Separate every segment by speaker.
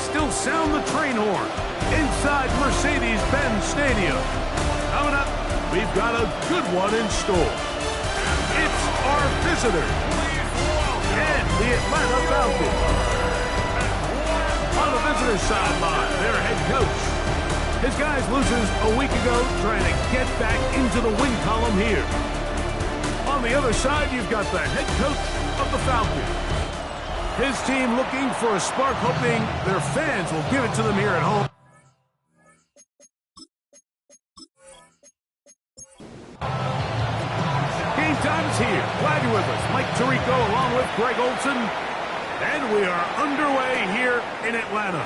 Speaker 1: still sound the train horn inside Mercedes-Benz Stadium. Coming up, we've got a good one in store. It's our visitors and the Atlanta Falcons. On the visitor sideline, their head coach. His guys loses a week ago trying to get back into the win column here. On the other side, you've got the head coach of the Falcons. His team looking for a spark, hoping their fans will give it to them here at home. Game time is here. Glad you're with us. Mike Tirico along with Greg Olson. And we are underway here in Atlanta.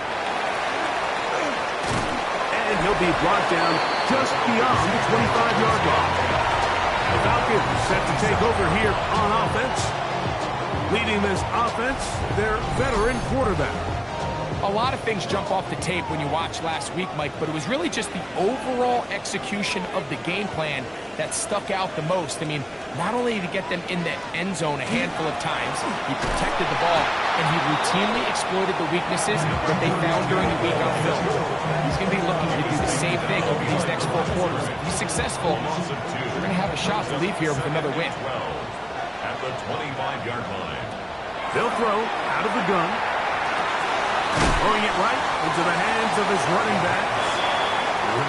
Speaker 1: And he'll be brought down just beyond the 25-yard line. The Falcons set to take over here on offense. Leading this offense, their veteran quarterback.
Speaker 2: A lot of things jump off the tape when you watch last week, Mike, but it was really just the overall execution of the game plan that stuck out the most. I mean, not only to get them in the end zone a handful of times, he protected the ball, and he routinely exploited the weaknesses that they found during the week on film. He's going to be looking to do the same thing over these next 4 quarters. If he's successful, we're going to have a shot to leave here with another win.
Speaker 3: At the 25-yard line.
Speaker 1: They'll throw out of the gun. Throwing it right into the hands of his running back.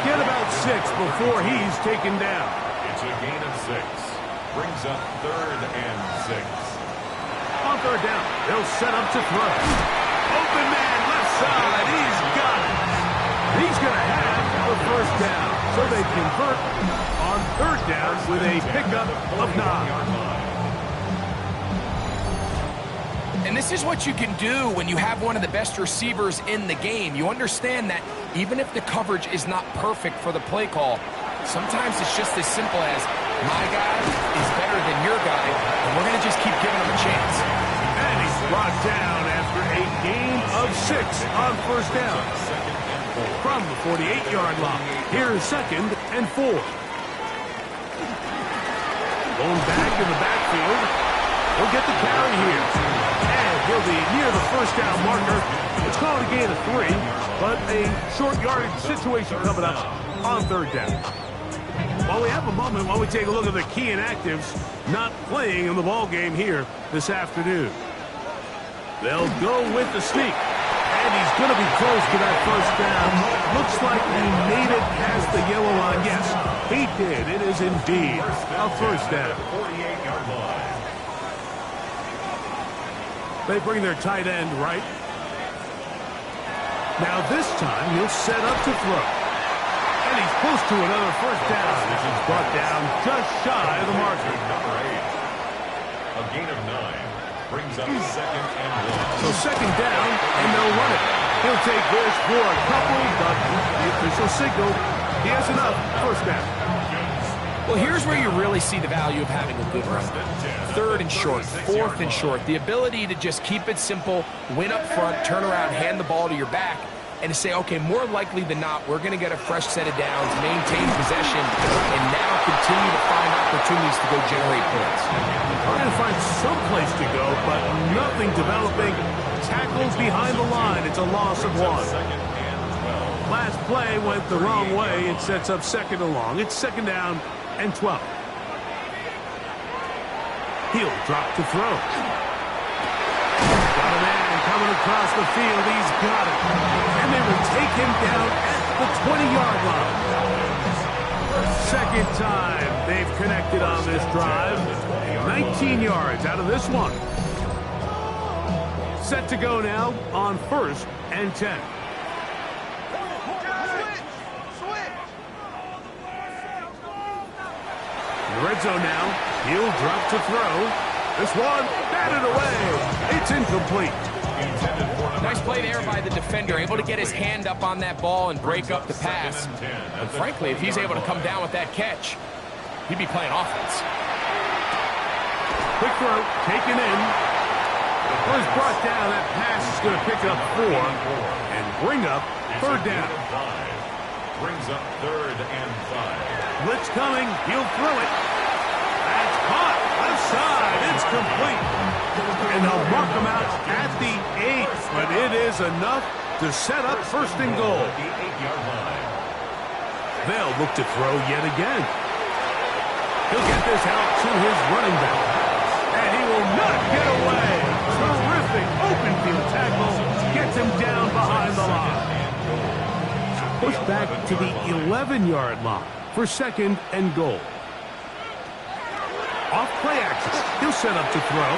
Speaker 1: Get about 6 before he's taken down.
Speaker 3: It's a gain of 6. Brings up 3rd and 6.
Speaker 1: On 3rd down, they'll set up to throw. Open man, left side. He's got it. He's going to have the 1st down. So they convert on 3rd down with a pickup of 9.
Speaker 2: And this is what you can do when you have one of the best receivers in the game. You understand that even if the coverage is not perfect for the play call, sometimes it's just as simple as, my guy is better than your guy, and we're going to just keep giving him a chance.
Speaker 1: And he's brought down after a gain of 6 on 1st down. From the 48-yard line, here's 2nd and 4. Going back in the backfield. He'll get the carry here. And he'll be near the 1st down marker. It's called a gain of 3, but a short yardage situation coming up on 3rd down. While we have a moment, while we take a look at the key inactives not playing in the ball game here this afternoon. They'll go with the sneak. And he's going to be close to that 1st down. Looks like he made it past the yellow line. Yes, he did. It is indeed a 1st down.
Speaker 3: 48-yard line.
Speaker 1: They bring their tight end right. Now this time he'll set up to throw. And he's close to another 1st down. This is brought down just shy of the marker.
Speaker 3: Number 8. A gain of 9. Brings up 2nd and 1.
Speaker 1: So 2nd down, and they'll run it. He'll take this for a couple, but the official signal, he has enough. 1st down.
Speaker 2: Well, here's where you really see the value of having a good run. 3rd and short, 4th and short. The ability to just keep it simple, win up front, turn around, hand the ball to your back, and to say, okay, more likely than not, we're going to get a fresh set of downs, maintain possession, and now continue to find opportunities to go generate points.
Speaker 1: Trying to find some place to go, but nothing developing. Tackles behind the line. It's a loss of 1. Last play went the wrong way. It sets up 2nd and long. It's 2nd down and 12. He'll drop to throw. Got a man coming across the field. He's got it. And they will take him down at the 20-yard line. 2nd time they've connected on this drive. 19 yards out of this one. Set to go now on 1st and 10. In the red zone now. He'll drop to throw. This one batted away. It's incomplete.
Speaker 2: Nice play there by the defender, able to get his hand up on that ball and break up the pass. And frankly, if he's able to come down with that catch, he'd be playing offense.
Speaker 1: Quick throw, taken in. First brought down, that pass is going to pick up 4 and bring up 3rd down.
Speaker 3: Brings up 3rd and 5.
Speaker 1: Blitz coming, he'll throw it. That's caught, left side, it's complete. And they'll mark him out at the 8, but it is enough to set up first and goal.
Speaker 3: The 8-yard line.
Speaker 1: They'll look to throw yet again. He'll get this out to his running back. And he will not get away. Terrific open field tackle. Gets him down behind the line. Push back to the 11-yard line for second and goal. Off play action. He'll set up to throw.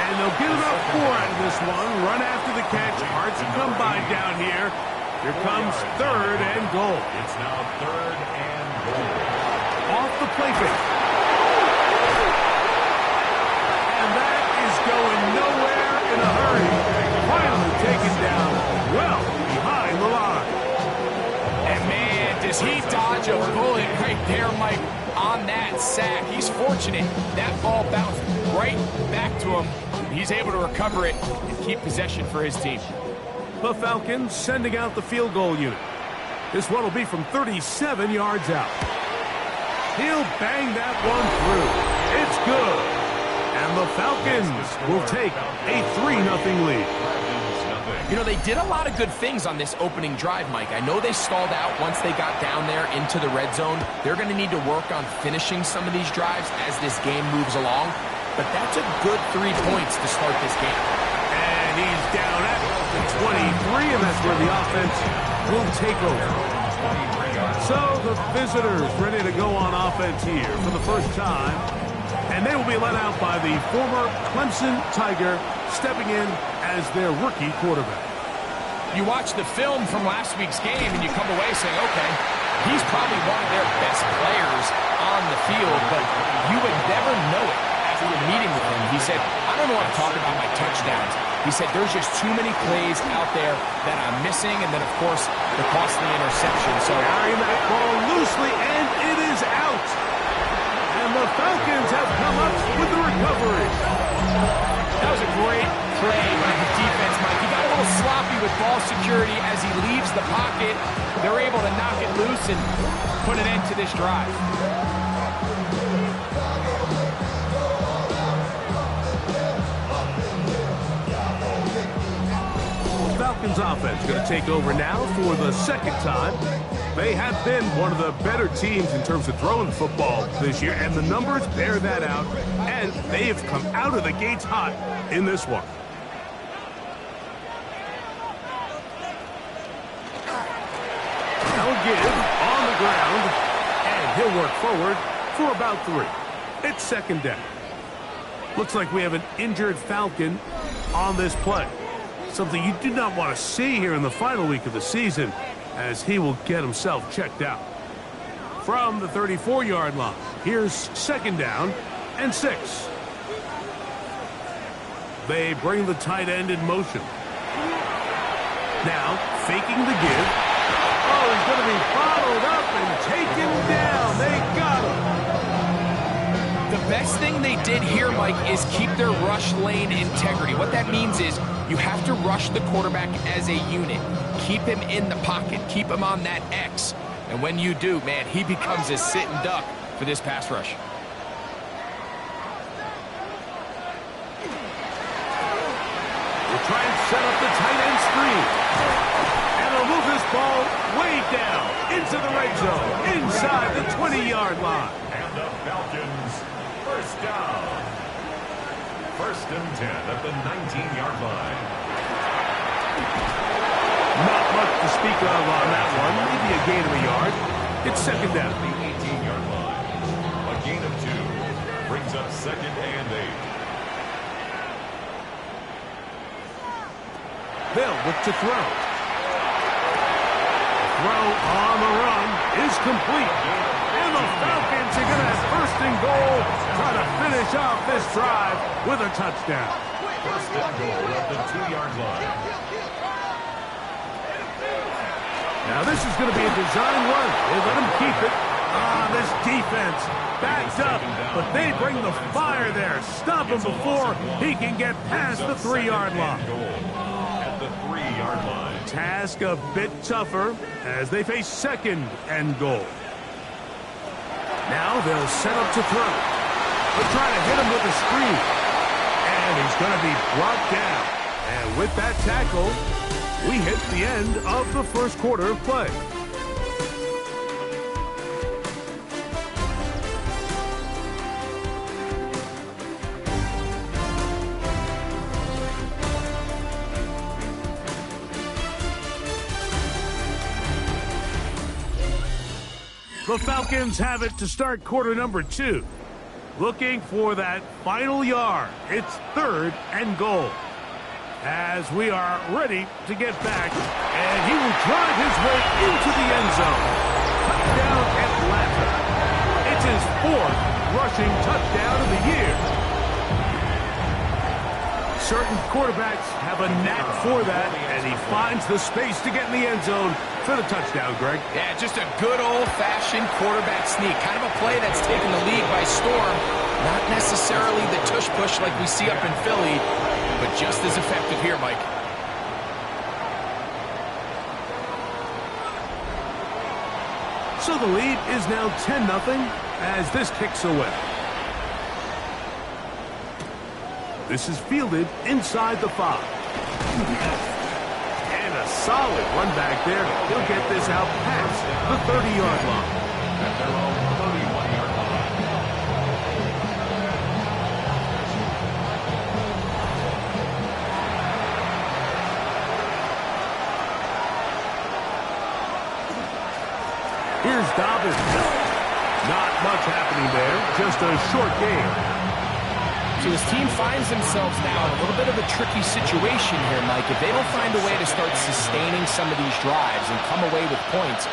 Speaker 1: And they'll get about 4 out of this one. Run after the catch. Hard to come by down here. Here comes third and goal.
Speaker 3: It's now third and goal.
Speaker 1: Off the play fake. And that is going nowhere in a hurry. Finally taken down well behind the line.
Speaker 2: And man, does he dodge a bullet right there, Mike, on that sack. He's fortunate. That ball bounced right back to him. He's able to recover it and keep possession for his team.
Speaker 1: The Falcons sending out the field goal unit. This one will be from 37 yards out. He'll bang that one through. It's good. And the Falcons will take a 3-0 lead.
Speaker 2: You know, they did a lot of good things on this opening drive, Mike. I know they stalled out once they got down there into the red zone. They're going to need to work on finishing some of these drives as this game moves along. But that's a good 3 points to start this game.
Speaker 1: And he's down at the 23, and that's where the offense will take over. So the visitors ready to go on offense here for the first time. And they will be led out by the former Clemson Tiger stepping in as their rookie quarterback.
Speaker 2: You watch the film from last week's game and you come away saying, okay, he's probably one of their best players on the field, but you would never know it after meeting with him. He said, I don't know what to talk about my touchdowns. He said, there's just too many plays out there that I'm missing, and then, of course, the costly interception. So
Speaker 1: carrying that ball loosely, and it is out. And the Falcons have come up with the recovery.
Speaker 2: That was a great play by the defense, Mike. He got a little sloppy with ball security as he leaves the pocket. They're able to knock it loose and put an end to this drive.
Speaker 1: Falcons offense going to take over now for the second time. They have been one of the better teams in terms of throwing football this year, and the numbers bear that out, and they have come out of the gates hot in this one. Now give on the ground, and he'll work forward for about 3. It's second down. Looks like we have an injured Falcon on this play. Something you do not want to see here in the final week of the season, as he will get himself checked out. From the 34-yard line, here's second down and 6. They bring the tight end in motion. Now, faking the give. Oh, he's going to be followed up and taken down. They got him.
Speaker 2: The best thing they did here, Mike, is keep their rush lane integrity. What that means is you have to rush the quarterback as a unit. Keep him in the pocket. Keep him on that X. And when you do, man, he becomes a sitting duck for this pass rush.
Speaker 1: We'll try and set up the tight end screen. And they'll move this ball way down into the red zone, inside the 20-yard line.
Speaker 3: And the Falcons, first down. First and 10 at the 19-yard line.
Speaker 1: Not much to speak of on that one. Maybe a gain of a yard. It's second down.
Speaker 3: The 18-yard line. A gain of 2 brings up second and 8.
Speaker 1: They'll look to throw. Throw on the run is complete. And the Falcons are going to have first and goal, trying to finish off this drive with a touchdown.
Speaker 3: First and goal at the 2-yard line.
Speaker 1: Now this is going to be a design run. They let him keep it. This defense backs up, but they bring the fire there. Stop him before he can get past the 3-yard line.
Speaker 3: At the 3-yard line.
Speaker 1: Task a bit tougher as they face second and goal. Now they'll set up to throw. They'll try to hit him with a screen. And he's going to be brought down And with that tackle, we hit the end of the first quarter of play. The Falcons have it to start quarter number 2. Looking for that final yard. It's 3rd and goal. As we are ready to get back, and he will drive his way into the end zone. Touchdown, Atlanta. It's his 4th rushing touchdown of the year. Certain quarterbacks have a knack for that, and he finds the space to get in the end zone for the touchdown, Greg.
Speaker 2: Yeah, just a good old-fashioned quarterback sneak. Kind of a play that's taken the league by storm. Not necessarily the tush-push like we see up in Philly, but just as effective here, Mike.
Speaker 1: So the lead is now 10-0 as this kicks away. This is fielded inside the 5. And a solid run back there. He'll get this out past the 30-yard line.
Speaker 3: At their own 31-yard line.
Speaker 1: Here's Dobbins. Not much happening there. Just a short game.
Speaker 2: So his team finds themselves now in a little bit of a tricky situation here, Mike. If they don't find a way to start sustaining some of these drives and come away with points,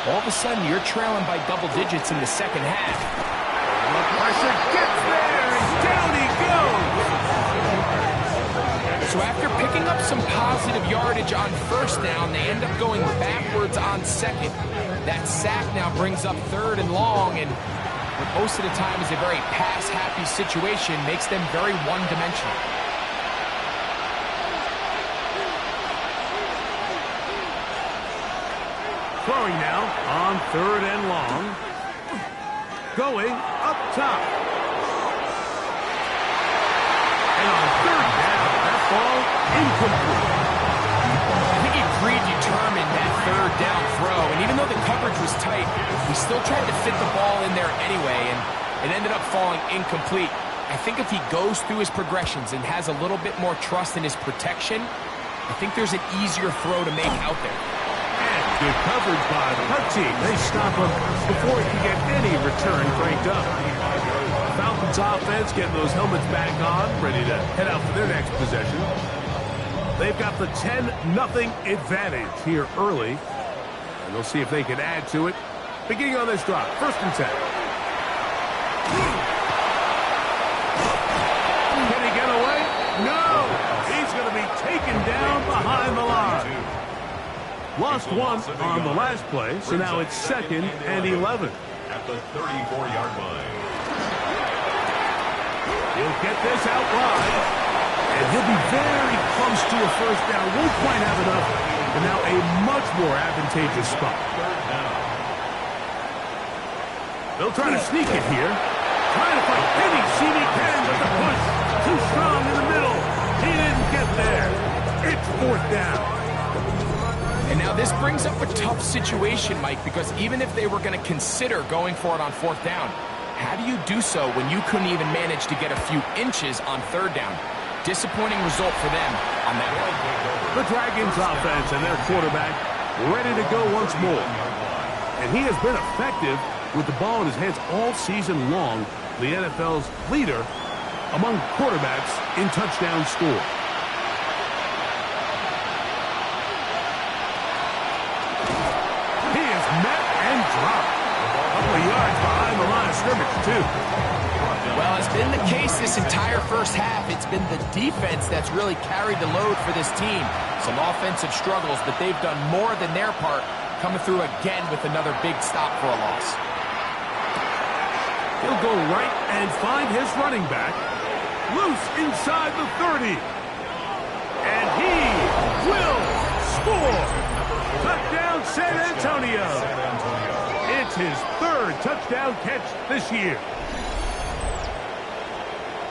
Speaker 2: all of a sudden you're trailing by double digits in the second half.
Speaker 1: The pressure gets there, and down he goes.
Speaker 2: So after picking up some positive yardage on first down, they end up going backwards on second. That sack now brings up 3rd and long, and what most of the time is a very pass-happy situation, makes them very one-dimensional.
Speaker 1: Throwing now on 3rd and long. Going up top. And on 3rd down, that ball incomplete.
Speaker 2: I think he predetermined that 3rd down throw, and even though the coverage was tight, he still tried to fit the ball in there anyway, and it ended up falling incomplete. I think if he goes through his progressions and has a little bit more trust in his protection, I think there's an easier throw to make out there.
Speaker 1: And good coverage by the punt team. They stop him before he can get any return cranked up. Falcons offense getting those helmets back on, ready to head out for their next possession. They've got the 10-0 advantage here early, and they'll see if they can add to it. Beginning on this drive, 1st and 10. Can he get away? No! He's going to be taken down behind the line. Lost one on the last play, so now it's 2nd and 11.
Speaker 3: At the 34-yard line.
Speaker 1: He'll get this out wide. And he'll be very close to a first down. Won't quite have enough. And now a much more advantageous spot. They'll try to sneak it here. Trying to find any seam he can, but the push too strong in the middle. He didn't get there. It's 4th down.
Speaker 2: And now this brings up a tough situation, Mike, because even if they were going to consider going for it on 4th down, how do you do so when you couldn't even manage to get a few inches on 3rd down? Disappointing result for them on that one.
Speaker 1: The Dragons offense and their quarterback ready to go once more. And he has been effective with the ball in his hands all season long. The NFL's leader among quarterbacks in touchdown score. He is met and dropped. A couple of yards behind the line of scrimmage, too.
Speaker 2: Well, it's been the case this entire first half. It's been the defense that's really carried the load for this team. Some offensive struggles, but they've done more than their part, coming through again with another big stop for a loss.
Speaker 1: He'll go right and find his running back. Loose inside the 30. And he will score. Touchdown, San Antonio. It's his 3rd touchdown catch this year.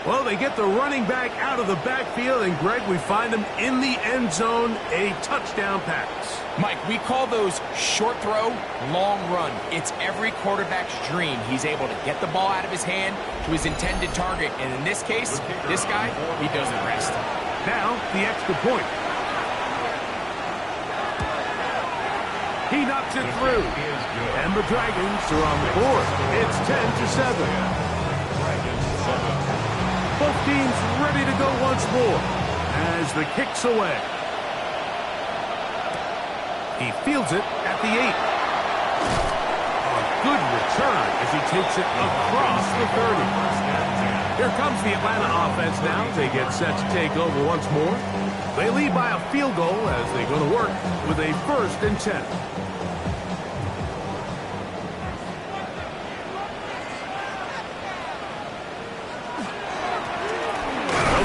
Speaker 1: Well, they get the running back out of the backfield, and Greg, we find him in the end zone, a touchdown pass.
Speaker 2: Mike, we call those short throw, long run. It's every quarterback's dream. He's able to get the ball out of his hand to his intended target, and in this case, this guy, he does the rest.
Speaker 1: Now, the extra point. He knocks it through, and the Dragons are on the board. It's 10-7. Both teams ready to go once more as the kick's away. He fields it at the 8. A good return as he takes it across the 30. Here comes the Atlanta offense now. They get set to take over once more. They lead by a field goal as they go to work with a 1st and 10.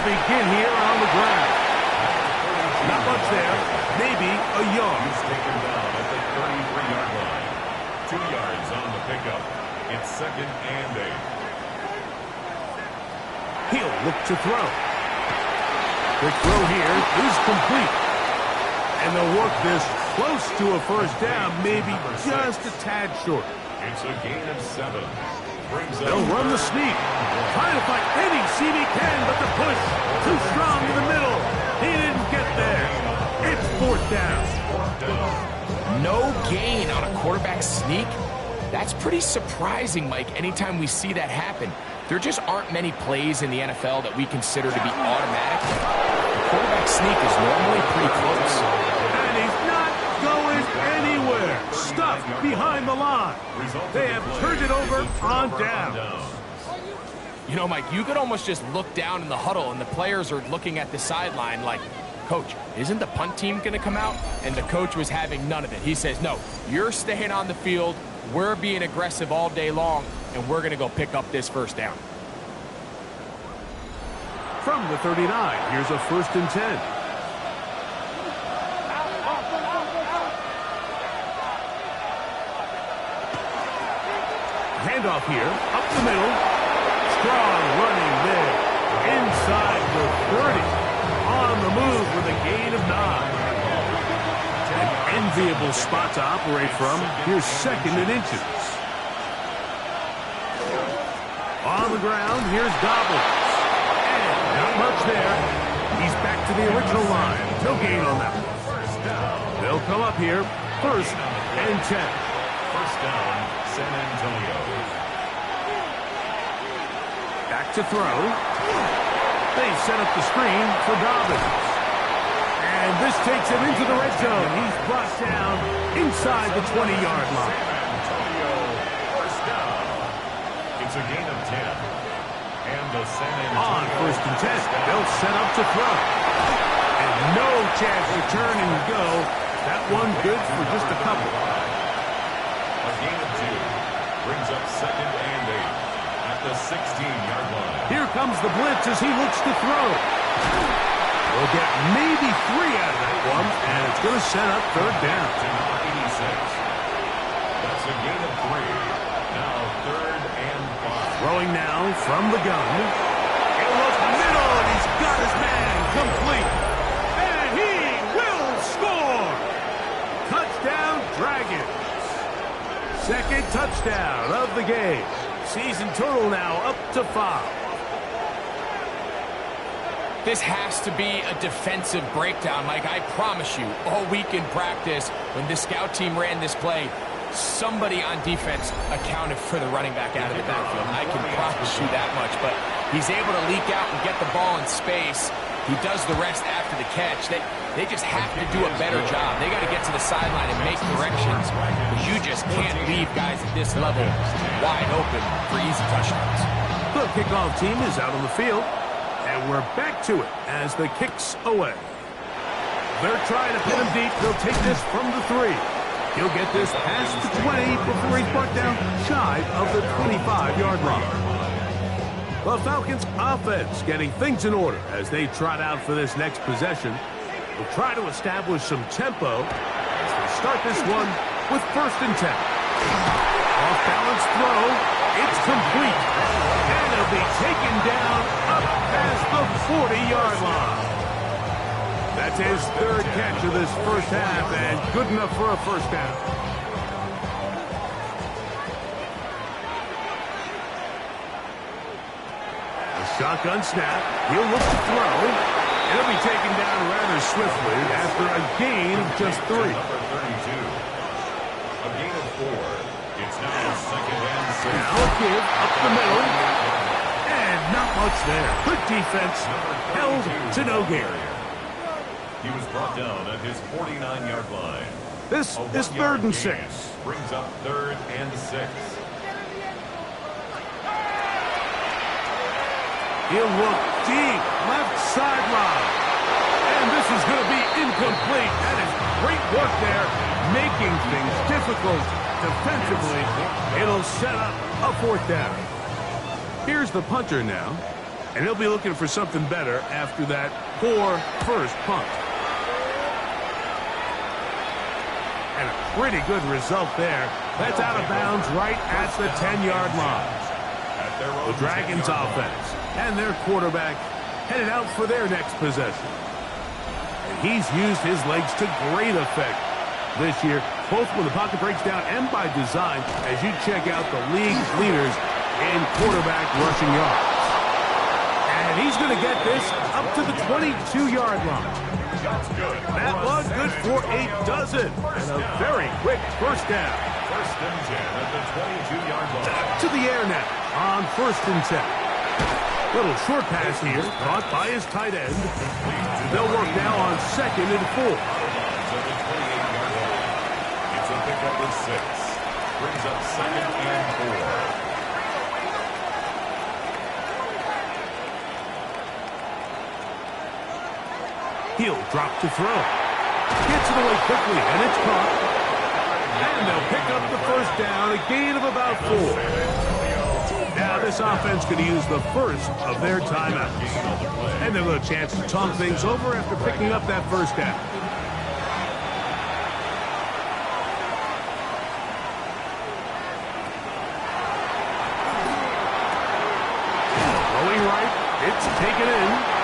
Speaker 1: Begin here on the ground. Not much there. Maybe a yard.
Speaker 3: He's taken down at the 33-yard line. 2 yards on the pickup. It's 2nd and 8.
Speaker 1: He'll look to throw. Quick throw here is complete. And they'll work this close to a 1st down, maybe just a tad short.
Speaker 3: It's a gain of 7.
Speaker 1: They'll run the sneak. Trying to find any seam he can, but the push too strong in the middle. He didn't get there. It's 4th down.
Speaker 2: No gain on a quarterback sneak? That's pretty surprising, Mike, anytime we see that happen. There just aren't many plays in the NFL that we consider to be automatic. The quarterback sneak is normally pretty close.
Speaker 1: And he's not going anywhere. Stuck behind the line. They have turned it over on down.
Speaker 2: You know, Mike, you could almost just look down in the huddle and the players are looking at the sideline like, Coach, isn't the punt team going to come out? And the coach was having none of it. He says, no, you're staying on the field. We're being aggressive all day long, and we're going to go pick up this 1st down.
Speaker 1: From the 39, here's a 1st and 10. Handoff here, up the middle. Strong running there. Inside the 30. On the move with a gain of 9. An enviable spot to operate from. Here's 2nd and inches. On the ground, here's Dobbins. And not much there. He's back to the original line. No gain on that one. They'll come up here. 1st and 10.
Speaker 3: 1st down, San Antonio.
Speaker 1: Back to throw. They set up the screen for Dobbins. And this takes him into the red zone. He's brought down inside the 20-yard line.
Speaker 3: Antonio, 1st down. It's a gain of 10. And the San Antonio.
Speaker 1: On 1st and 10, they'll set up to throw. And no chance to turn and go. That one good for just a couple.
Speaker 3: A gain of 2. Brings up 2nd and 8. At the 16-yard line.
Speaker 1: Here comes the blitz as he looks to throw. We'll get maybe 3 out of that one, and it's going to set up 3rd down.
Speaker 3: 86. That's a gain of 3. Now 3rd and 5.
Speaker 1: Throwing now from the gun. He'll look middle, and he's got his man complete. And he will score. Touchdown, Dragons. 2nd touchdown of the game. Season total now up to 5.
Speaker 2: This has to be a defensive breakdown, Mike. I promise you, all week in practice, when the scout team ran this play, somebody on defense accounted for the running back out of the backfield. I can promise you that much. But he's able to leak out and get the ball in space. He does the rest after the catch. They just have to do a better job. They got to get to the sideline and make corrections. Because you just can't leave guys at this level wide open for easy touchdowns.
Speaker 1: The kickoff team is out on the field. And we're back to it as the kick's away. They're trying to pin him deep. They'll take this from the 3. He'll get this past the 20 before he's brought down shy of the 25-yard line. The Falcons offense getting things in order as they trot out for this next possession. They'll try to establish some tempo as they start this one with 1st and 10. Off-balance throw. It's complete. And he'll be taken down up past the 40-yard line. That's his third catch of this first half, and good enough for a first down. A shotgun snap. He'll look to throw. It'll be taken down rather swiftly after a gain of just 3.
Speaker 3: Number 32. A gain of 4. It's now second and 6.
Speaker 1: Now a give up the middle. And not much there. Good defense. Held to no gain.
Speaker 3: He was brought down at his 49-yard line.
Speaker 1: This is 3rd and 6.
Speaker 3: Brings up 3rd and 6.
Speaker 1: He'll look deep, left sideline. And this is going to be incomplete. That is great work there, making things difficult defensively. It'll set up a 4th down. Here's the punter now, and he'll be looking for something better after that poor first punt. And a pretty good result there. That's out of bounds right at the 10-yard line. The Dragons offense and their quarterback headed out for their next possession. And he's used his legs to great effect this year, both when the pocket breaks down and by design, as you check out the league leaders in quarterback rushing yards. And he's going to get this up to the 22-yard line. That was good for a dozen. And a very quick first down.
Speaker 3: 1st and 10 at the 22-yard line.
Speaker 1: Back to the air now on 1st and 10. Little short pass here, caught by his tight end. They'll work now on 2nd and 4.
Speaker 3: To the 28-yard line. It's a pickup of 6. Brings up 2nd and 4.
Speaker 1: He'll drop to throw. Gets it away quickly, and it's caught. And they'll pick up the first down, a gain of about 4. Now this offense could use the first of their timeouts. And they'll have a chance to talk things over after picking up that first down. Throwing right, it's taken in.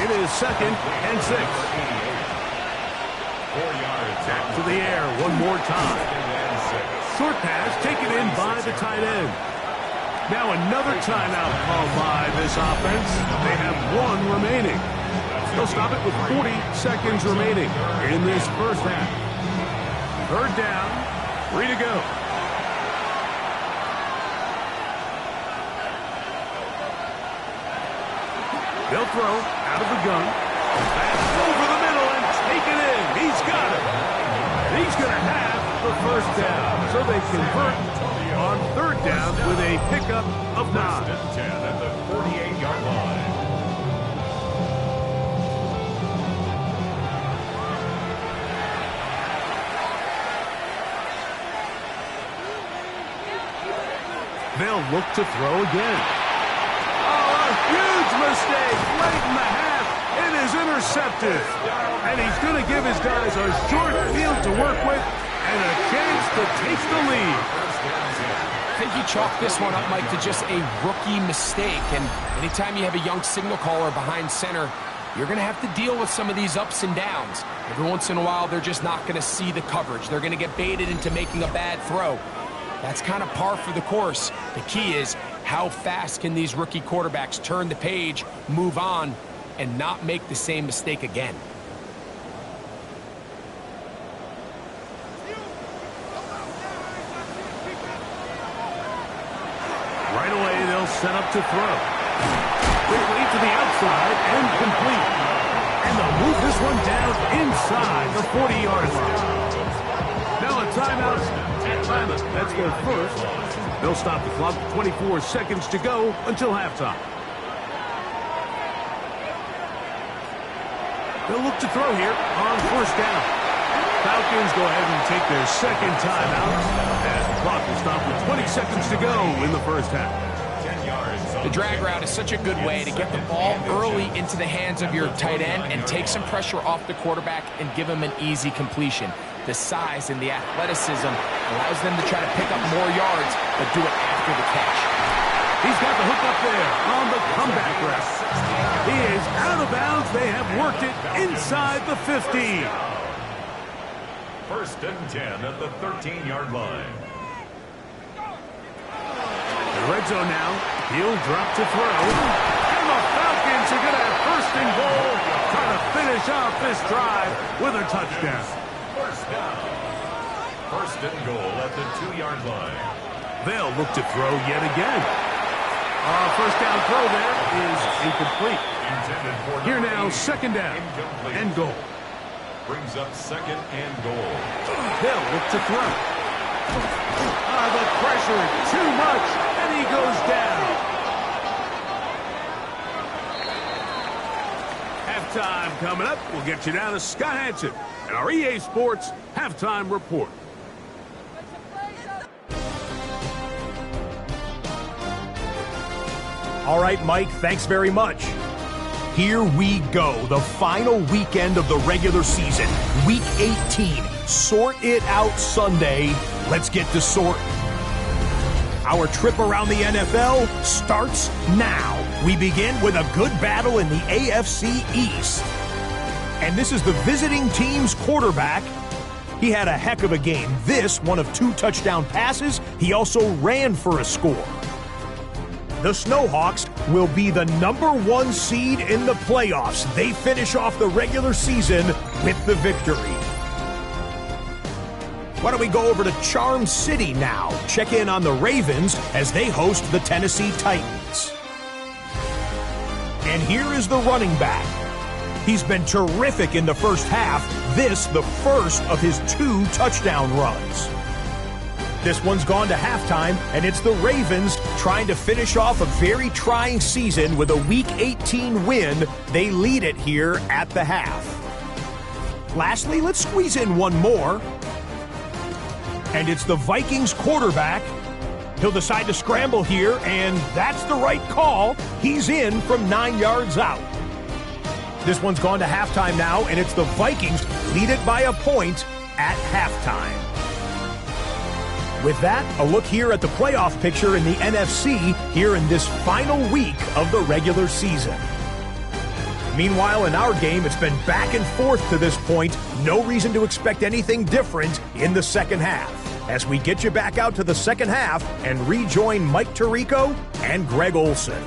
Speaker 1: It is 2nd and 6. 4
Speaker 3: yards.
Speaker 1: Back to the air one more time. Short pass taken in by the tight end. Now another timeout called by this offense. They have 1 remaining. They'll stop it with 40 seconds remaining in this first half. 3rd down, 3 to go. They'll throw out of the gun. That's over the middle and taken in. He's got it. He's going to have the first down. So they convert on 3rd down with a pickup of 9.
Speaker 3: 1st and 10 at the 48-yard line.
Speaker 1: They'll look to throw again. Huge mistake late in the half. It is intercepted. And he's going to give his guys a short field to work with and a chance to take the lead.
Speaker 2: I think you chalk this one up, Mike, to just a rookie mistake. And anytime you have a young signal caller behind center, you're going to have to deal with some of these ups and downs. Every once in a while, they're just not going to see the coverage. They're going to get baited into making a bad throw. That's kind of par for the course. The key is, how fast can these rookie quarterbacks turn the page, move on, and not make the same mistake again?
Speaker 1: Right away, they'll set up to throw. Quickly to the outside and complete. And they'll move this one down inside the 40-yard line. Now a timeout, Atlanta. That's their first. They'll stop the clock. 24 seconds to go until halftime. They'll look to throw here on 1st down. Falcons go ahead and take their 2nd timeout as the clock will stop with 20 seconds to go in the first half.
Speaker 2: The drag route is such a good way to get the ball early into the hands of your tight end and take some pressure off the quarterback and give him an easy completion. the size and the athleticism allows them to try to pick up more yards, but do it after the catch.
Speaker 1: He's got the hook up there on the comeback route. He is out of bounds. They have worked it inside the 15.
Speaker 3: First and 10 at the 13-yard line.
Speaker 1: The red zone now. He'll drop to throw. And the Falcons are going to have first and goal, trying to finish off this drive with a touchdown.
Speaker 3: First down. First and goal at the 2-yard line.
Speaker 1: They'll look to throw yet again. First down throw there is incomplete. Here now, second down and goal.
Speaker 3: Brings up second and goal.
Speaker 1: They'll look to throw. The pressure, too much, and he goes down. Halftime coming up. We'll get you down to Scott Hansen and our EA Sports Halftime Report.
Speaker 4: All right, Mike, thanks very much. Here we go, the final weekend of the regular season, Week 18. Sort it out Sunday. Let's get to sorting. Our trip around the NFL starts now. We begin with a good battle in the AFC East. And this is the visiting team's quarterback. He had a heck of a game. This, one of 2 touchdown passes. He also ran for a score. The Snowhawks will be the #1 seed in the playoffs. They finish off the regular season with the victory. Why don't we go over to Charm City now? Check in on the Ravens as they host the Tennessee Titans. And here is the running back. He's been terrific in the first half. This, the first of his 2 touchdown runs. This one's gone to halftime, and it's the Ravens trying to finish off a very trying season with a Week 18 win. They lead it here at the half. Lastly, let's squeeze in one more. And it's the Vikings quarterback. He'll decide to scramble here, and that's the right call. He's in from 9 yards out. This one's gone to halftime now, and it's the Vikings lead it by a point at halftime. With that, a look here at the playoff picture in the NFC here in this final week of the regular season. Meanwhile, in our game, it's been back and forth to this point. No reason to expect anything different in the second half. As we get you back out to the second half and rejoin Mike Tirico and Greg Olson.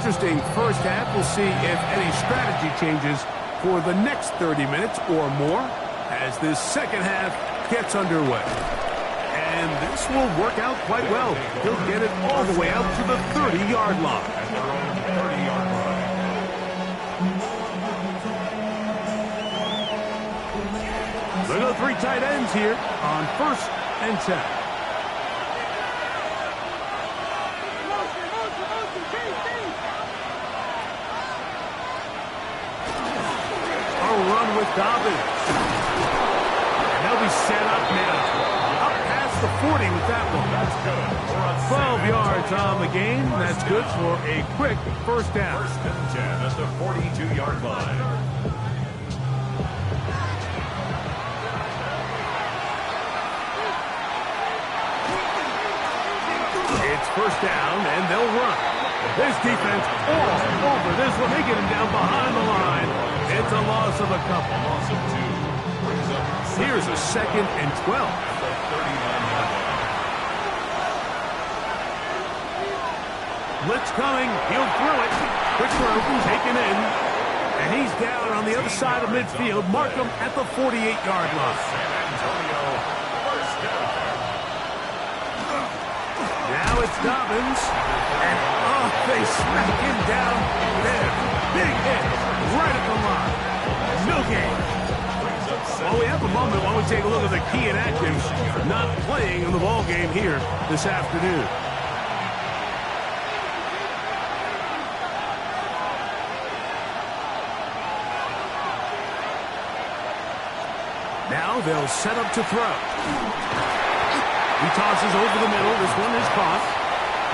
Speaker 1: interesting first half. We'll see if any strategy changes for the next 30 minutes or more as this second half gets underway. And this will work out quite well. He'll get it all the way out to the 30-yard line.
Speaker 3: At their own 30-yard line.
Speaker 1: Look at the three tight ends here on 1st and 10. A run with Dobbins. And they'll be set up now. Up past the 40 with that one.
Speaker 3: That's good.
Speaker 1: 12 yards on the game. That's good for a quick first down.
Speaker 3: 1st and 10 at the 42-yard line.
Speaker 1: It's first down, and they'll run. This defense all over this one. They get him down behind the line. It's a loss of a couple.
Speaker 3: Loss of 2. Brings up
Speaker 1: Here's a 2nd and 12.
Speaker 3: at the 39-yard line.
Speaker 1: Blitz coming. He'll throw it. Quick throw, taken in. And he's down on the other side of midfield. Mark him at the 48-yard line.
Speaker 3: San Antonio, first down.
Speaker 1: Now it's Dobbins. And, they smack him down there. Big hit right at the line. No gain. Well, we have a moment while we take a look at the key inactives not playing in the ball game here this afternoon. Now they'll set up to throw. He tosses over the middle. This one is caught.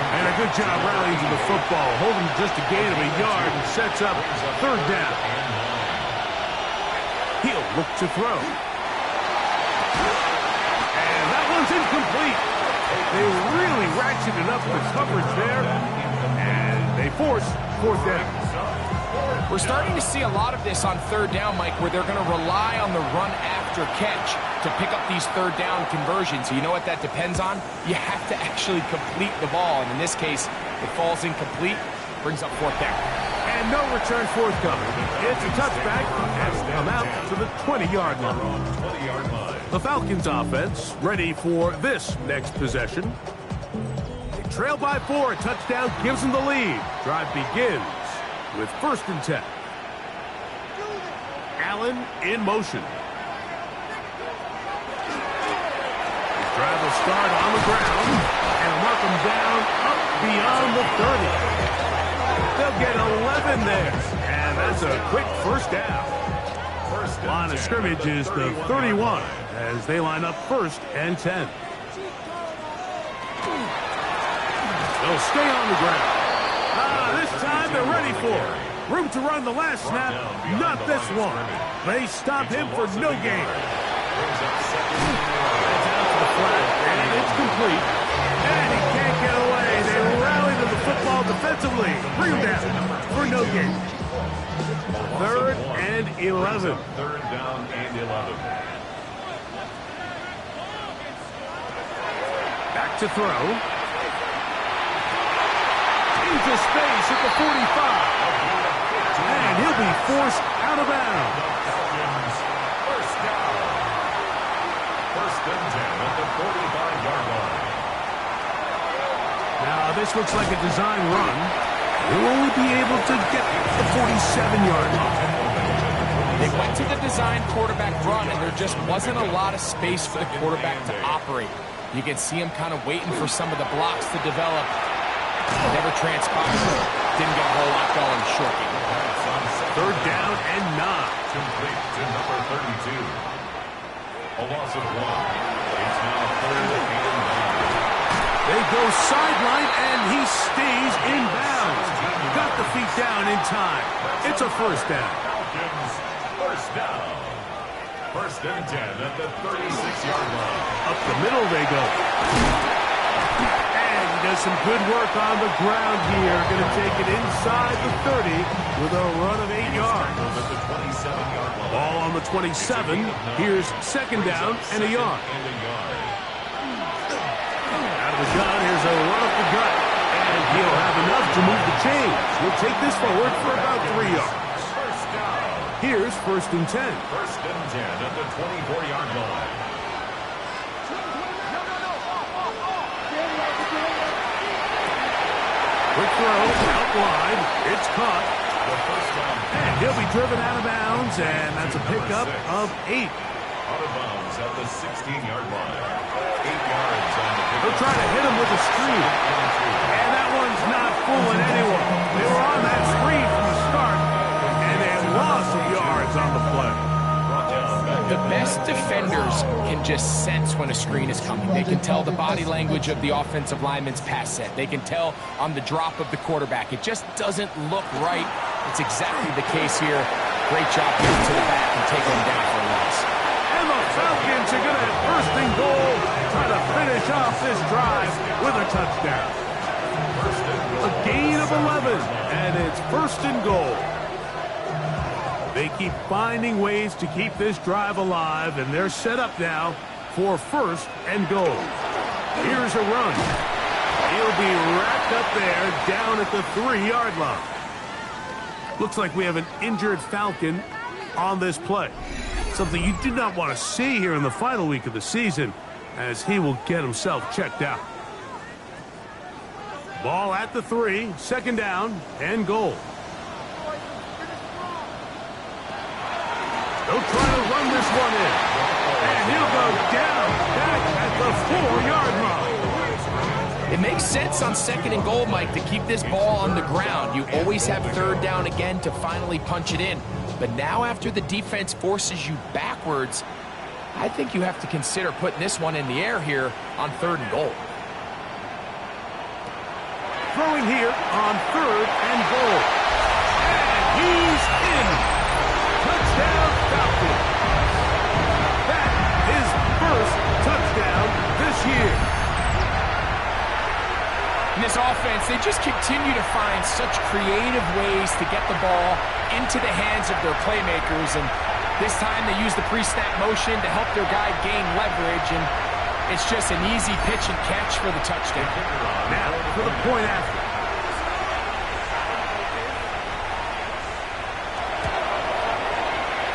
Speaker 1: And a good job rallying to the football. Holding just a gain of a yard and sets up 3rd down. He'll look to throw. And that one's incomplete. They really ratcheted up the coverage there. And they force 4th down.
Speaker 2: We're starting to see a lot of this on 3rd down, Mike, where they're going to rely on the run after catch to pick up these 3rd down conversions. You know what that depends on? You have to actually complete the ball. And in this case, it falls incomplete, brings up 4th down.
Speaker 1: And no return forthcoming. It's a touchback and come out to the 20-yard line.
Speaker 3: 20-yard line.
Speaker 1: The Falcons offense ready for this next possession. They trail by 4. A touchdown gives them the lead. Drive begins with 1st and 10. Allen in motion. His drive will start on the ground and mark him down up beyond the 30. They'll get 11 there. And that's a quick first down. Line of scrimmage is the 31 as they line up 1st and 10. They'll stay on the ground. This time they're ready for it. Room to run the last snap, not this one. They stop him for no gain. That's out to the flat, and it's complete. And he can't get away. They rally to the football defensively. Bring him down for no gain. 3rd and 11.
Speaker 3: 3rd down and 11.
Speaker 1: Back to throw. Into space at the 45. And he'll be forced out of bounds.
Speaker 3: Falcons, first down. 1st and 10 at the 45-yard line.
Speaker 1: Now, this looks like a design run. He'll only be able to get the 47-yard line.
Speaker 2: They went to the design quarterback run, and there just wasn't a lot of space for the quarterback to operate. You can see him kind of waiting for some of the blocks to develop. Never transpired. Didn't get a whole lot going short.
Speaker 1: 3rd down and 9.
Speaker 3: Complete to number 32. A loss of 1. It's now 3rd and 9.
Speaker 1: They go sideline, and he stays in bounds. Got the feet down in time. It's a 1st down.
Speaker 3: Falcons, first down. 1st and 10 at the 36-yard line.
Speaker 1: Up the middle they go. And he does some good work on the ground here. Going to take it inside the 30 with a run of 8 yards.
Speaker 3: At the 27-yard line.
Speaker 1: Ball on the 27. Here's 2nd down and a yard.
Speaker 3: And a yard.
Speaker 1: Out of the gun, here's a run up the gut. And He'll have enough to move the chains. He'll take this forward for about 3 yards.
Speaker 3: First down.
Speaker 1: Here's 1st and 10.
Speaker 3: First and 10 at the 24-yard line.
Speaker 1: Quick throw, out wide. It's caught.
Speaker 3: The first down.
Speaker 1: And he'll be driven out of bounds, and that's a pickup of 8.
Speaker 3: Out of bounds at the 16-yard line. 8 yards on the pickup.
Speaker 1: They'll try to hit him with a screen. And that one's not fooling anyone. They were on that screen from the start, and they lost some yards on the play.
Speaker 2: The best defenders can just sense when a screen is coming. They can tell the body language of the offensive lineman's pass set. They can tell on the drop of the quarterback. It just doesn't look right. It's exactly the case here. Great job getting to the back and taking him down for a loss.
Speaker 1: And the Falcons are going to have 1st and goal, try to finish off this drive with a touchdown. A gain of 11, and it's 1st and goal. They keep finding ways to keep this drive alive, and they're set up now for 1st and goal. Here's a run. He'll be wrapped up there down at the 3-yard line. Looks like we have an injured Falcon on this play. Something you do not want to see here in the final week of the season, as he will get himself checked out. Ball at the 3, 2nd down and goal. They'll try to run this one in. And he'll go down back at the 4-yard line.
Speaker 2: It makes sense on 2nd and goal, Mike, to keep this ball on the ground. You always have 3rd down again to finally punch it in. But now after the defense forces you backwards, I think you have to consider putting this one in the air here on 3rd and goal.
Speaker 1: Throwing here on 3rd and goal. And he's in. Touchdown, Falcons. That is 1st touchdown this year.
Speaker 2: In this offense, they just continue to find such creative ways to get the ball into the hands of their playmakers. And this time they use the pre-snap motion to help their guy gain leverage. And it's just an easy pitch and catch for the touchdown.
Speaker 1: Now for the point after.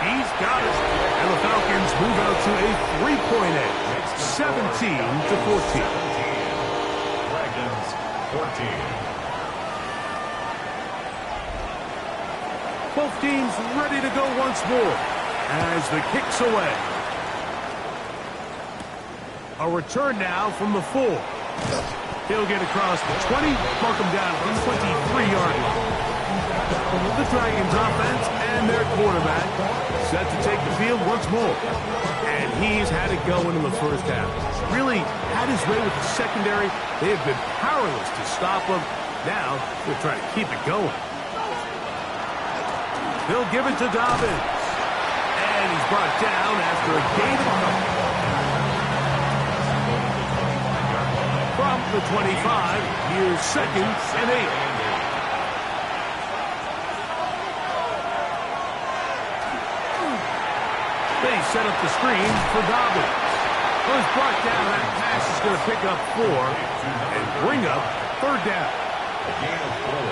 Speaker 1: He's got it. And the Falcons move out to a 3-point edge. 17-14.
Speaker 3: Dragons 14.
Speaker 1: Both teams ready to go once more as the kick's away. A return now from the 4. He'll get across the 20, mark him down at the 23-yard line. The Dragons offense and their quarterback set to take the field once more. And he's had it going in the first half. Really had his way with the secondary. They have been powerless to stop him. Now they're trying to keep it going. They'll give it to Dobbins. And he's brought down after a gain of a couple. From the 25, here's 2nd and 8. They set up the screen for Dobbins. Well, he's brought down. That pass is going to pick up 4 and bring up 3rd down.
Speaker 3: A gain of 4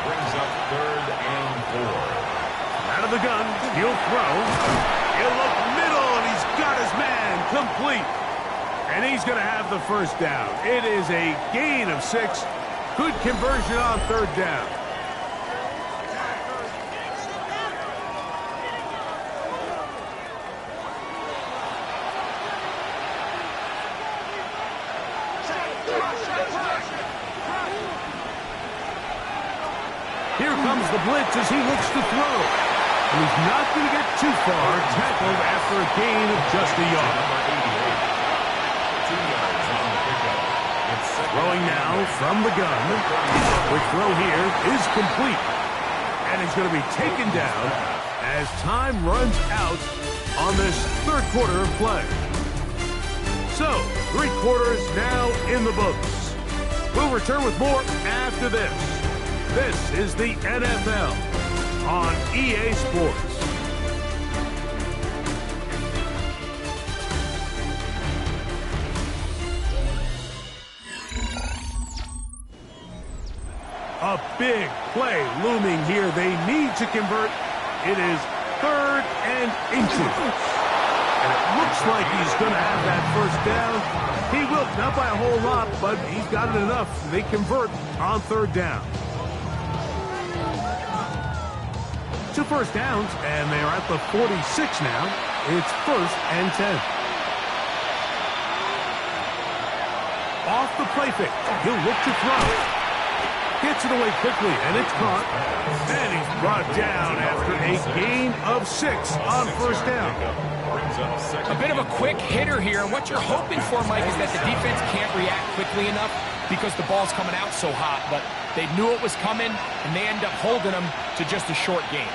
Speaker 3: brings up 3rd and 4.
Speaker 1: Out of the gun, he'll throw. He'll look middle, and he's got his man complete. And he's going to have the 1st down. It is a gain of 6. Good conversion on 3rd down. Here comes the blitz as he looks to throw. And he's not going to get too far, tackled after a gain of just a yard.
Speaker 3: 2 yards on the pickup.
Speaker 1: Throwing now from the gun. Quick throw here is complete. And he's going to be taken down as time runs out on this 3rd quarter of play. So, 3 quarters now in the books. We'll return with more after this. This is the NFL on EA Sports. A big play looming here. They need to convert. It is 3rd and inches. And it looks like he's going to have that first down. He will, not by a whole lot, but he's got it enough. They convert on 3rd down. 2 first downs, and they are at the 46 now. It's 1st and 10. Off the play fake. He'll look to throw. Gets it away quickly, and it's caught. And he's brought down after a gain of 6 on 1st down.
Speaker 2: A bit of a quick hitter here, and what you're hoping for, Mike, is that the defense can't react quickly enough because the ball's coming out so hot, but they knew it was coming, and they end up holding them to just a short gain.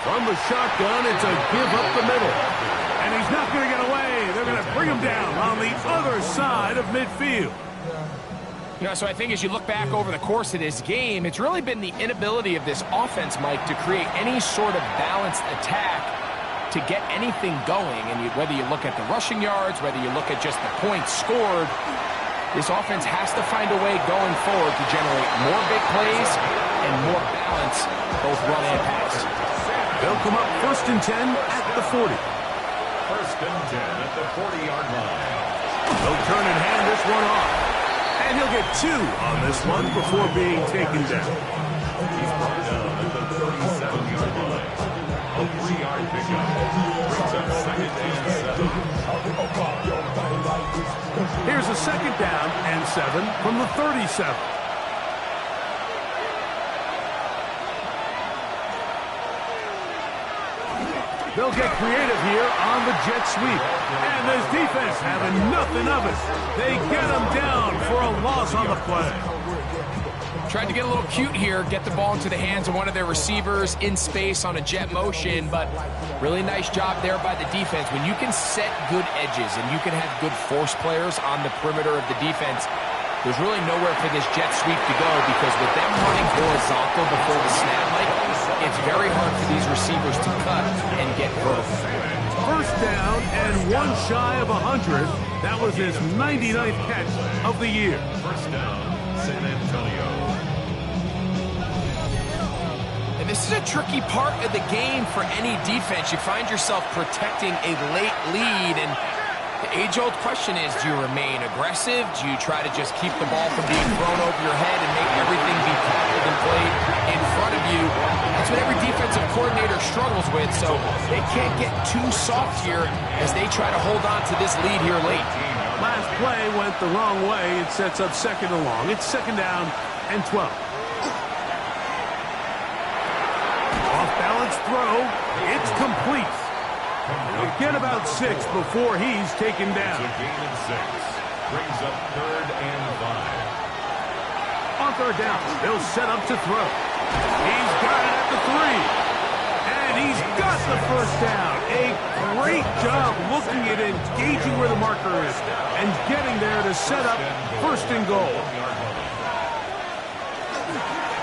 Speaker 1: From the shotgun, it's a give up the middle. And he's not going to get away. They're going to bring him down on the other side of midfield.
Speaker 2: You know, so I think as you look back over the course of this game, it's really been the inability of this offense, Mike, to create any sort of balanced attack to get anything going. And whether you look at the rushing yards, whether you look at just the points scored, this offense has to find a way going forward to generate more big plays and more balance, both run and pass.
Speaker 1: They'll come up 1st and 10 at the 40.
Speaker 3: 1st and 10 at the 40-yard line.
Speaker 1: They'll turn and hand this one off. And he'll get 2 on this one before being taken down.
Speaker 3: He's brought down at the 37-yard line. A 3-yard pickup. Brings up 2nd and 7.
Speaker 1: Here's a 2nd down and 7 from the 37. They'll get creative here on the jet sweep. And this defense having nothing of it. They get him down for a loss on the play.
Speaker 2: Tried to get a little cute here, get the ball into the hands of one of their receivers in space on a jet motion, but really nice job there by the defense. When you can set good edges and you can have good force players on the perimeter of the defense, there's really nowhere for this jet sweep to go, because with them running horizontal before the snap, Mike, it's very hard for these receivers to cut and get vertical.
Speaker 1: 1st down and 1 shy of 100. That was his 99th catch of the year.
Speaker 3: 1st down, San Antonio.
Speaker 2: And this is a tricky part of the game for any defense. You find yourself protecting a late lead, and the age-old question is, do you remain aggressive? Do you try to just keep the ball from being thrown over your head and make everything be tackled and played in front of you? That's what every defensive coordinator struggles with, so they can't get too soft here as they try to hold on to this lead here late.
Speaker 1: Last play went the wrong way. It sets up 2nd and long. It's 2nd down and 12. Off-balance throw. It's complete. They'll get about 6 before he's taken down.
Speaker 3: It's a gain of 6. Brings up 3rd and 5.
Speaker 1: On 3rd down, they'll set up to throw. He's got it at the 3. And he's got the 1st down. A great job looking at engaging where the marker is and getting there to set up 1st and goal.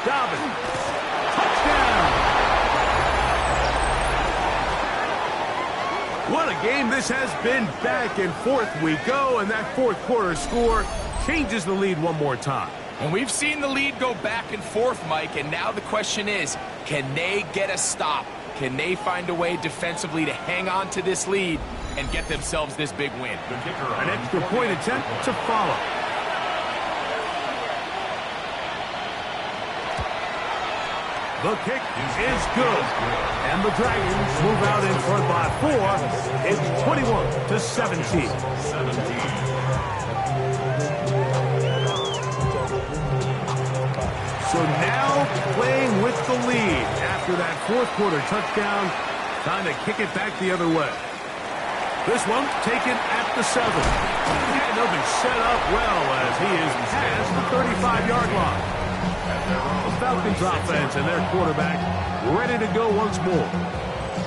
Speaker 1: Dobbins. Touchdown. What a game this has been. Back and forth we go, and that 4th quarter score changes the lead one more time.
Speaker 2: And we've seen the lead go back and forth, Mike, and now the question is, can they get a stop? Can they find a way defensively to hang on to this lead and get themselves this big win?
Speaker 1: An extra point attempt to follow. The kick is good. And the Dragons move out in front by 4. It's 21-17. So now playing with the lead after that 4th quarter touchdown, trying to kick it back the other way. This one taken at the 7. And they'll be set up well as he is past the 35-yard line. The Falcons offense and their quarterback ready to go once more.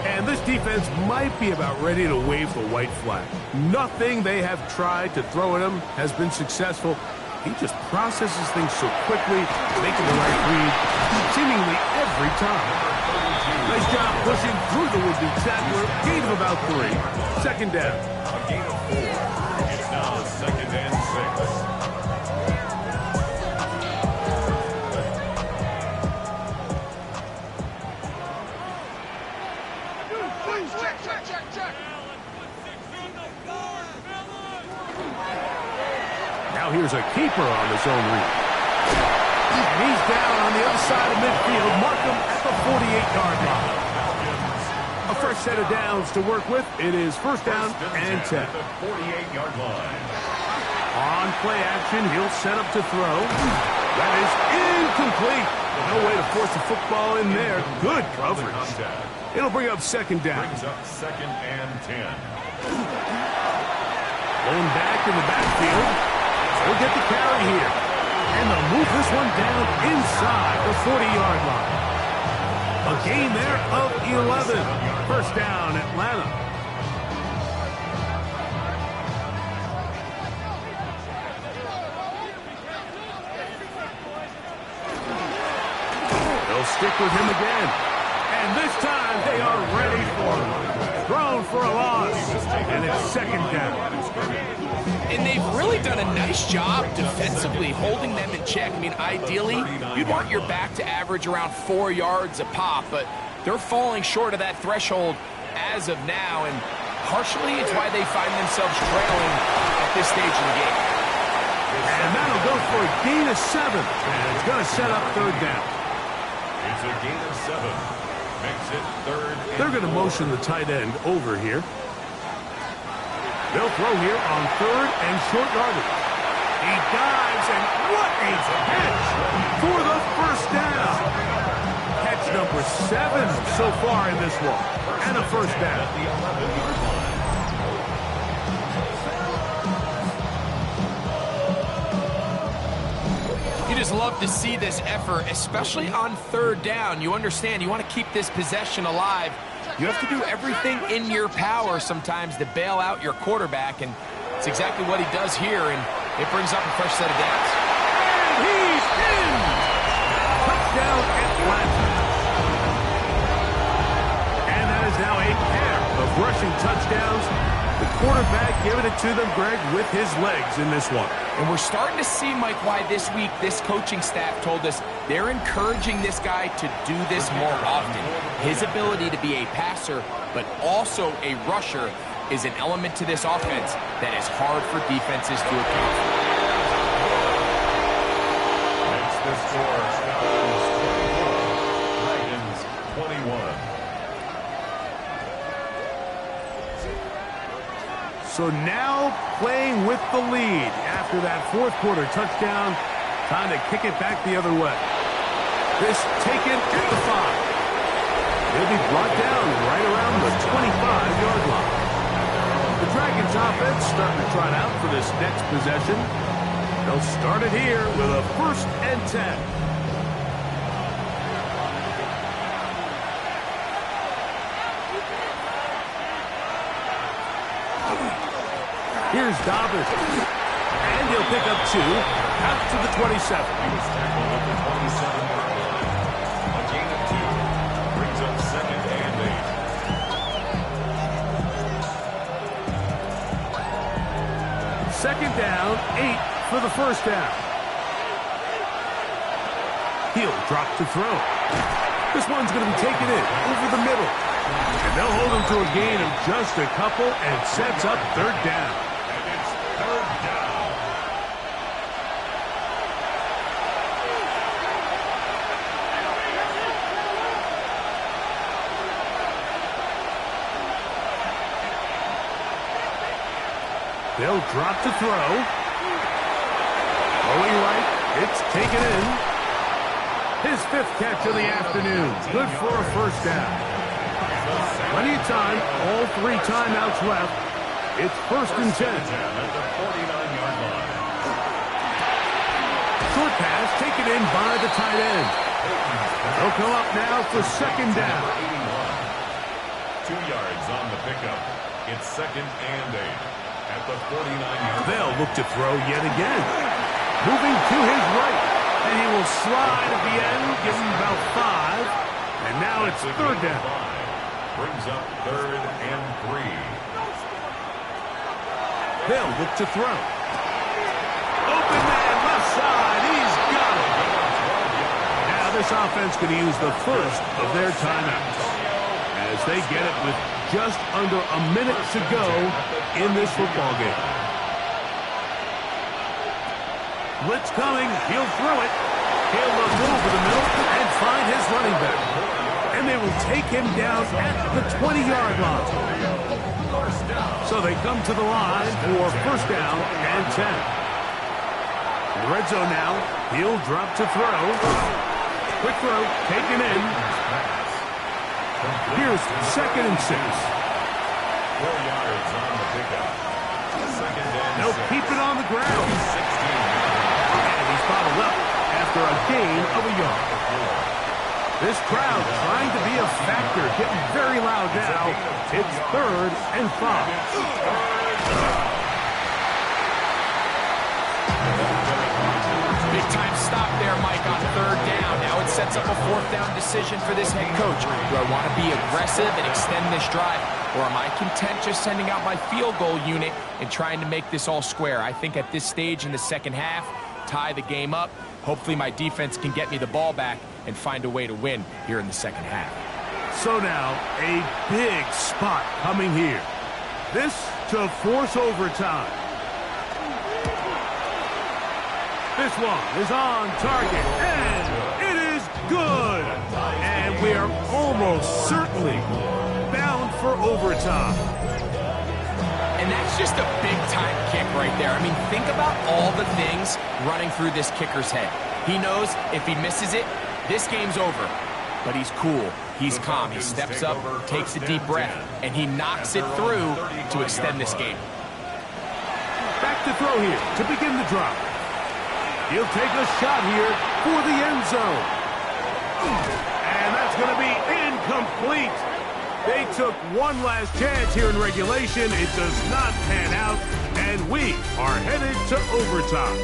Speaker 1: And this defense might be about ready to wave the white flag. Nothing they have tried to throw at him has been successful. He just processes things so quickly, making the right read seemingly every time. Nice job pushing through the would-be tackler. Gain of about 3. 2nd down.
Speaker 3: A gain of 4. It's now 2nd and 6.
Speaker 1: Now here's a keeper on the zone read. And he's down on the other side of midfield. Mark him at the 48-yard line. A fresh set of downs to work with. It is first down and 10.
Speaker 3: 48-yard line.
Speaker 1: On play action, he'll set up to throw. That is incomplete. No way to force the football in there. Good coverage. It'll bring up second down.
Speaker 3: Brings up second and 10.
Speaker 1: Going back in the backfield. He'll get the carry here. And they'll move this one down inside the 40-yard line. A gain there of 11. First down, Atlanta. They'll stick with him again. And this time they are ready for him. Thrown for a loss. And it's second down.
Speaker 2: And they've really done a nice job defensively holding them in check. I mean, ideally, you'd want your back to average around 4 yards a pop, but they're falling short of that threshold as of now, and partially it's why they find themselves trailing at this stage in the game.
Speaker 1: And that'll go for a gain of 7, and it's going to set up third down.
Speaker 3: It's a gain of 7. Makes it third.
Speaker 1: They're going to motion the tight end over here. They'll throw here on third and short yardage. He dives, and what a catch for the first down. Catch number 7 so far in this one, and a first down.
Speaker 2: You just love to see this effort, especially on third down. You understand, you want to keep this possession alive. You have to do everything in your power sometimes to bail out your quarterback, and it's exactly what he does here, and it brings up a fresh set of downs.
Speaker 1: And he's in! Touchdown, Atlanta. And that is now a pair of rushing touchdowns. The quarterback giving it to them, Greg, with his legs in this one.
Speaker 2: And we're starting to see, Mike, why this week this coaching staff told us they're encouraging this guy to do this more often. His ability to be a passer, but also a rusher, is an element to this offense that is hard for defenses to account for.
Speaker 3: Makes the score. Falcons 21.
Speaker 1: So now playing with the lead after that fourth quarter touchdown. Time to kick it back the other way. This taken at the 5. He'll be brought down right around the 25-yard line. The Dragons offense starting to trot out for this next possession. They'll start it here with a first and 10. Here's Dobbins. And he'll pick up 2 out to the 27.
Speaker 3: He was tackled at the 27-yard line. A gain of 2 brings up second and
Speaker 1: 8. Second down, 8 for the first down. He'll drop to throw. This one's going to be taken in over the middle. And they'll hold him to a gain of just a couple, and it sets up third down.
Speaker 3: third down.
Speaker 1: They'll drop to throw. Going right. It's taken in. His 5th catch of the afternoon. Good for a first down. Plenty of time. All 3 timeouts left. It's first and 10.
Speaker 3: At the 49-yard line.
Speaker 1: Short pass taken in by the tight end. They'll come up now for second down.
Speaker 3: 2 yards on the pickup. It's second and 8 at the 49-yard line.
Speaker 1: They'll look to throw yet again. Moving to his right. And he will slide at the end, give him about 5. And now it's third down.
Speaker 3: Brings up third and 3.
Speaker 1: They'll look to throw. Open man, left side. He's got it. Now this offense could use the first of their timeouts. As offense. They get it with just under a minute to go in this football game. Blitz coming. He'll throw it. He'll look over the middle and find his running back. And they will take him down at the 20-yard line. So they come to the line for first down and 10. In the red zone now. He'll drop to throw. Quick throw, taken in. Here's 2nd and 6.
Speaker 3: 4 yards on the pickup.
Speaker 1: They'll keep it on the ground. And he's bottled up after a gain of a yard. This crowd trying to be a factor, getting very loud now. It's 3rd and 5.
Speaker 2: Big-time stop there, Mike, on 3rd down. Now it sets up a 4th down decision for this head coach. Do I want to be aggressive and extend this drive, or am I content just sending out my field goal unit and trying to make this all square? I think at this stage in the second half, tie the game up. Hopefully my defense can get me the ball back and find a way to win here in the second half.
Speaker 1: So now, a big spot coming here. This to force overtime. This one is on target, and it is good. And we are almost certainly bound for overtime.
Speaker 2: And that's just a big-time kick right there. I mean, think about all the things running through this kicker's head. He knows if he misses it, this game's over. But he's cool. He's calm. He steps up, takes a deep breath, and he knocks it through to extend this game.
Speaker 1: Back to throw here to begin the drive. He'll take a shot here for the end zone. And that's going to be incomplete. They took one last chance here in regulation. It does not pan out, and we are headed to overtime.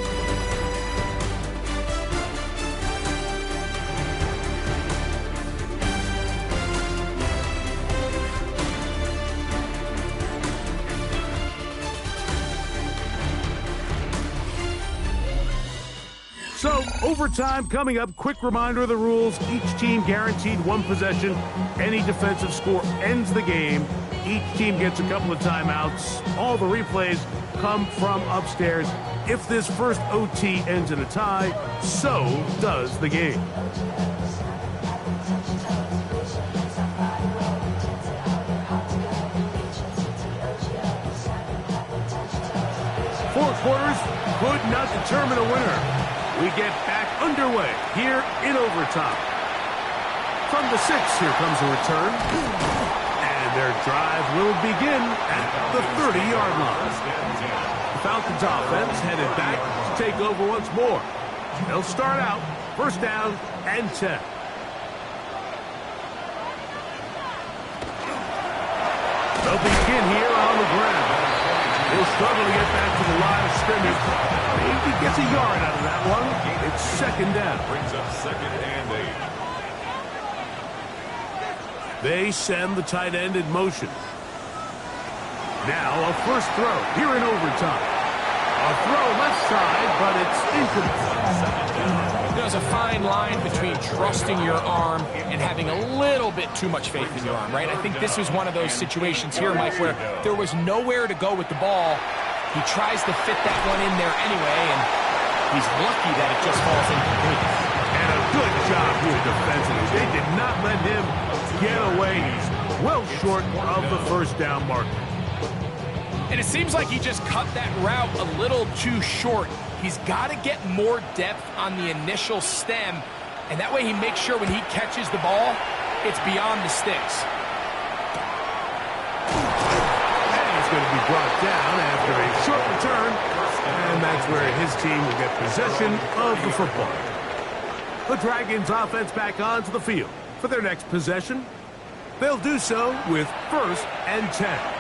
Speaker 1: So, overtime coming up. Quick reminder of the rules. Each team guaranteed one possession. Any defensive score ends the game. Each team gets a couple of timeouts. All the replays come from upstairs. If this first OT ends in a tie, so does the game. Four quarters could not determine a winner. We get back underway here in overtime. From the 6, here comes a return. And their drive will begin at the 30-yard line. The Falcons offense headed back to take over once more. They'll start out first down and 10. They'll begin here on the ground. He'll struggle to get back to the line of scrimmage. Maybe gets a yard out of that one. It's 2nd down.
Speaker 3: Brings up 2nd and 8.
Speaker 1: They send the tight end in motion. Now a first throw here in overtime. A throw left side, but it's incomplete.
Speaker 2: There's a fine line between trusting your arm and having a little bit too much faith in your arm, right? I think this was one of those situations here, Mike, where there was nowhere to go with the ball. He tries to fit that one in there anyway, and he's lucky that it just falls incomplete.
Speaker 1: And a good job here defensively. They did not let him get away. He's well short of the first down marker.
Speaker 2: And it seems like he just cut that route a little too short. He's got to get more depth on the initial stem, and that way he makes sure when he catches the ball, it's beyond the sticks.
Speaker 1: And he's going to be brought down after a short return, and that's where his team will get possession of the football. The Dragons offense back onto the field for their next possession. They'll do so with 1st and 10.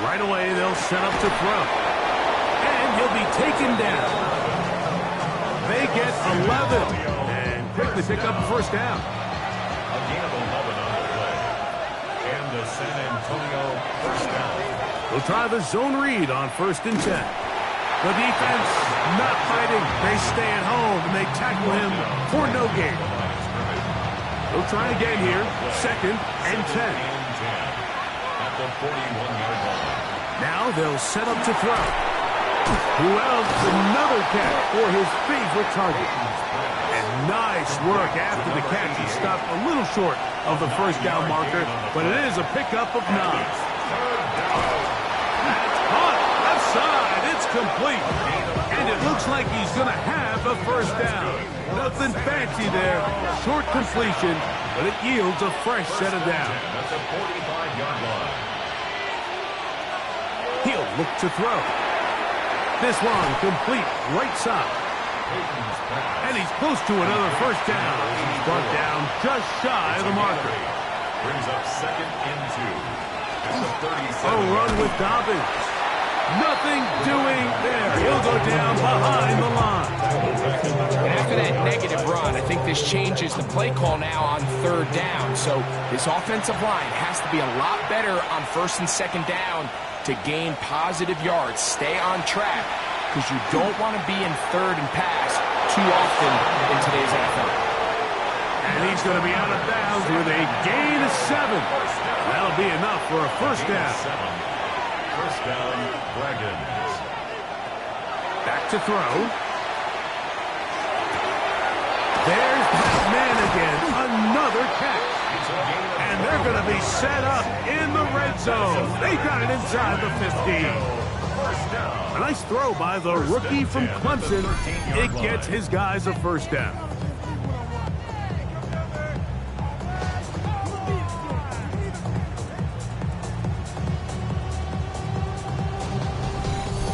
Speaker 1: Right away, they'll set up to throw. And he'll be taken down. They get 11 and quickly pick up a first down.
Speaker 3: A gain of 11 on the play. And the San Antonio first down.
Speaker 1: They'll try the zone read on 1st and 10. The defense not fighting. They stay at home, and they tackle him for no gain. They'll try again here. 2nd and 10.
Speaker 3: At the 41-yard line.
Speaker 1: Now they'll set up to throw. Who else? Another catch for his favorite target. And nice work after the catch. He stopped a little short of the first down marker, but it is a pickup of 9. That's caught. Left side. It's complete. And it looks like he's going to have a first down. Nothing fancy there. Short completion, but it yields a fresh set of downs.
Speaker 3: That's a 45-yard line.
Speaker 1: He'll look to throw. This one complete right side. And he's close to another first down. He's brought down just shy of the marker.
Speaker 3: Brings up 2nd and 2. At the 37.
Speaker 1: A run with Dobbins. Nothing doing there. He'll go down behind the line.
Speaker 2: And after that negative run, I think this changes the play call now on 3rd down. So this offensive line has to be a lot better on 1st and 2nd down to gain positive yards. Stay on track, because you don't want to be in 3rd and pass too often in today's NFL.
Speaker 1: And he's going to be out of bounds with a gain of 7. That'll be enough for a first down.
Speaker 3: First down, Dragons.
Speaker 1: Back to throw. There's that man again. Another catch. And they're going to be set up in the red zone. They got it inside the 15. A nice throw by the rookie from Clemson. It gets his guys a first down.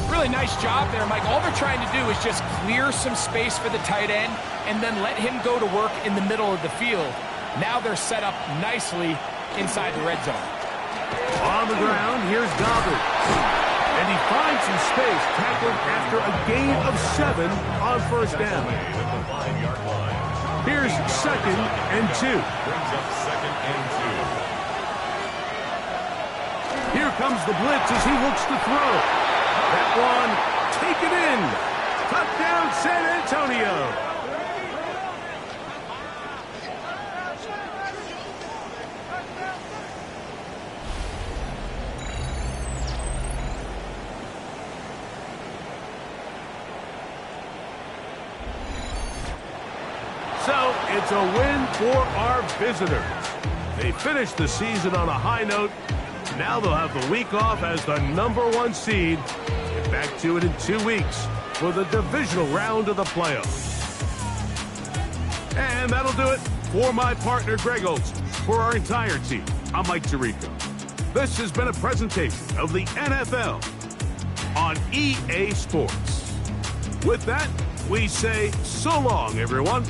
Speaker 2: Really nice job there, Mike. All they're trying to do is just clear some space for the tight end and then let him go to work in the middle of the field. Now they're set up nicely inside the red zone.
Speaker 1: On the ground, here's Dobbins. And he finds some space, tackled after a gain of 7 on first down. Here's 2nd and 2.
Speaker 3: Brings up 2nd and 2.
Speaker 1: Here comes the blitz as he looks to throw. That one taken in. Touchdown, San Antonio. So it's a win for our visitors. They finished the season on a high note. Now they'll have the week off as the #1 seed. Get back to it in 2 weeks for the divisional round of the playoffs. And that'll do it for my partner, Greg Olson. For our entire team, I'm Mike Tirico. This has been a presentation of the NFL on EA Sports. With that, we say so long, everyone.